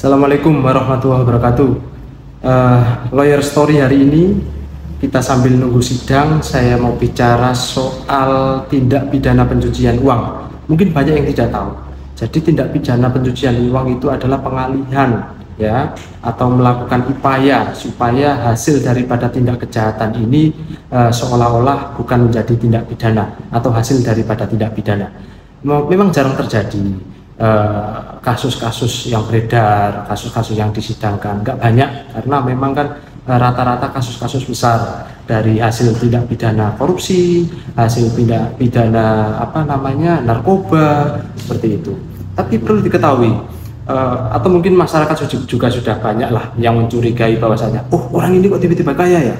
Assalamualaikum warahmatullahi wabarakatuh. Lawyer story hari ini kita sambil nunggu sidang, saya mau bicara soal tindak pidana pencucian uang. Mungkin banyak yang tidak tahu. Jadi tindak pidana pencucian uang itu adalah pengalihan ya, atau melakukan upaya supaya hasil daripada tindak kejahatan ini seolah-olah bukan menjadi tindak pidana atau hasil daripada tindak pidana. Memang jarang terjadi kasus-kasus yang beredar, kasus-kasus yang disidangkan, nggak banyak, karena memang kan rata-rata kasus-kasus besar dari hasil tindak pidana korupsi, hasil tindak pidana narkoba, seperti itu. Tapi perlu diketahui, atau mungkin masyarakat juga sudah banyak lah yang mencurigai bahwasanya, oh orang ini kok tiba-tiba kaya ya,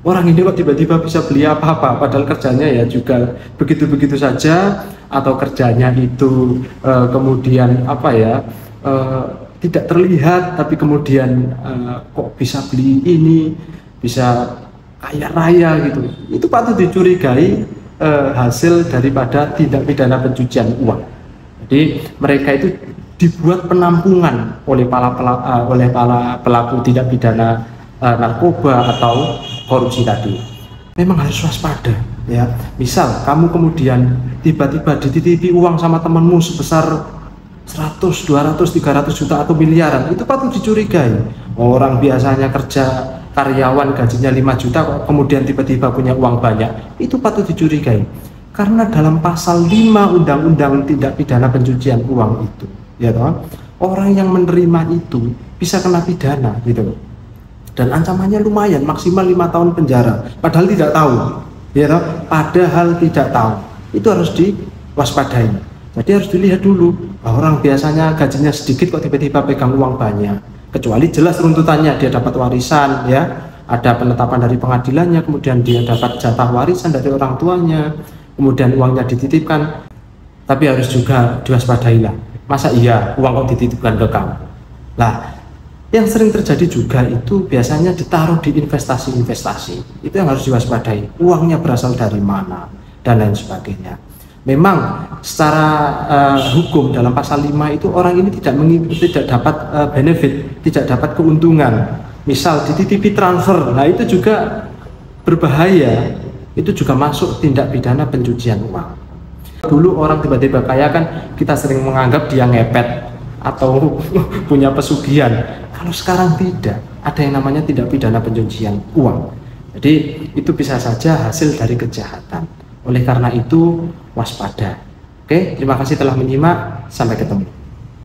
orang ini kok tiba-tiba bisa beli apa-apa, padahal kerjanya ya juga begitu-begitu saja, atau kerjanya itu kemudian tidak terlihat, tapi kemudian kok bisa beli ini, bisa kaya raya gitu. Itu patut dicurigai hasil daripada tindak pidana pencucian uang. Jadi mereka itu dibuat penampungan oleh para pelaku tindak pidana narkoba atau korupsi tadi. Memang harus waspada ya. Misal kamu kemudian tiba-tiba dititipi uang sama temanmu sebesar 100, 200, 300 juta atau miliaran, itu patut dicurigai. Orang biasanya kerja karyawan gajinya 5 juta kok kemudian tiba-tiba punya uang banyak, itu patut dicurigai. Karena dalam pasal 5 Undang-Undang Tindak Pidana Pencucian Uang itu, ya toh, orang yang menerima itu bisa kena pidana gitu loh. Dan ancamannya lumayan, maksimal 5 tahun penjara, padahal tidak tahu, ya toh? Padahal tidak tahu. Itu harus diwaspadai. Jadi harus dilihat dulu, orang biasanya gajinya sedikit kok tiba-tiba pegang uang banyak, kecuali jelas runtutannya, dia dapat warisan ya, ada penetapan dari pengadilannya, kemudian dia dapat jatah warisan dari orang tuanya, kemudian uangnya dititipkan. Tapi harus juga diwaspadai lah, masa iya uang kok dititipkan ke kamu. Nah, yang sering terjadi juga itu biasanya ditaruh di investasi-investasi. Itu yang harus diwaspadai, uangnya berasal dari mana dan lain sebagainya. Memang secara hukum dalam pasal 5 itu orang ini tidak dapat benefit, tidak dapat keuntungan. Misal dititipi transfer, nah itu juga berbahaya, itu juga masuk tindak pidana pencucian uang. Dulu orang tiba-tiba kaya kan kita sering menganggap dia ngepet atau punya pesugihan. Kalau sekarang tidak, ada yang namanya tindak pidana pencucian uang. Jadi itu bisa saja hasil dari kejahatan. Oleh karena itu waspada. Oke, terima kasih telah menyimak, sampai ketemu.